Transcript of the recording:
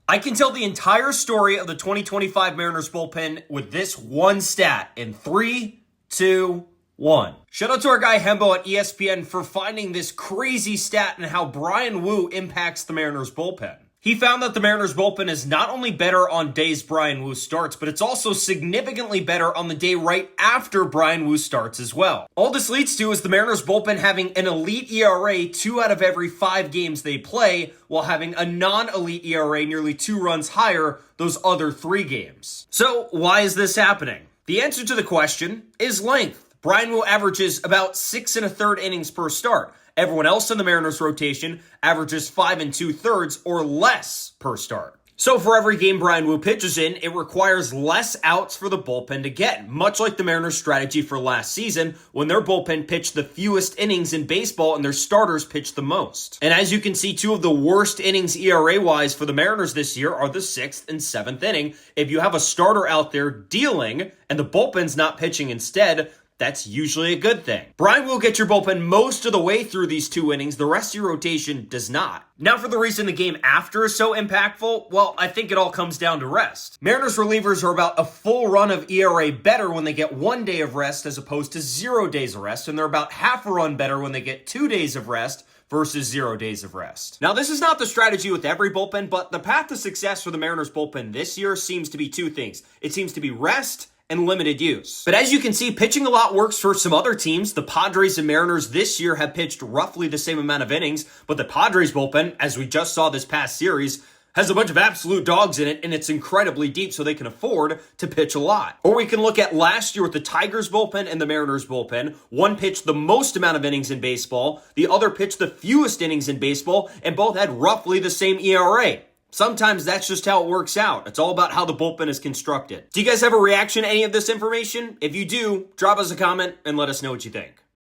I can tell the entire story of the 2025 Mariners bullpen with this one stat in 3, 2, 1. Shout out to our guy Hembo at ESPN for finding this crazy stat and how Bryan Woo impacts the Mariners bullpen. He found that the Mariners bullpen is not only better on days Bryan Woo starts, but it's also significantly better on the day right after Bryan Woo starts as well. All this leads to is the Mariners bullpen having an elite ERA 2 out of every 5 games they play, while having a non-elite ERA nearly 2 runs higher those other 3 games. So why is this happening? The answer to the question is length. Bryan Woo averages about 6 1/3 innings per start. Everyone else in the Mariners rotation averages 5 2/3 or less per start. So for every game Bryan Woo pitches in, it requires less outs for the bullpen to get, much like the Mariners' strategy for last season when their bullpen pitched the fewest innings in baseball and their starters pitched the most. And as you can see, 2 of the worst innings ERA-wise for the Mariners this year are the 6th and 7th inning. If you have a starter out there dealing and the bullpen's not pitching instead, that's usually a good thing. Bryan Woo gets your bullpen most of the way through these 2 innings. The rest of your rotation does not. Now for the reason the game after is so impactful, well, I think it all comes down to rest. Mariners relievers are about a full run of ERA better when they get 1 day of rest as opposed to 0 days of rest, and they're about half a run better when they get 2 days of rest versus 0 days of rest. Now, this is not the strategy with every bullpen, but the path to success for the Mariners bullpen this year seems to be 2 things. It seems to be rest and limited use. But as you can see, pitching a lot works for some other teams. The Padres and Mariners this year have pitched roughly the same amount of innings, but the Padres bullpen, as we just saw this past series, has a bunch of absolute dogs in it, and it's incredibly deep, so they can afford to pitch a lot. Or we can look at last year with the Tigers bullpen and the Mariners bullpen. One pitched the most amount of innings in baseball, the other pitched the fewest innings in baseball, and both had roughly the same ERA. Sometimes that's just how it works out. It's all about how the bullpen is constructed. Do you guys have a reaction to any of this information? If you do, drop us a comment and let us know what you think.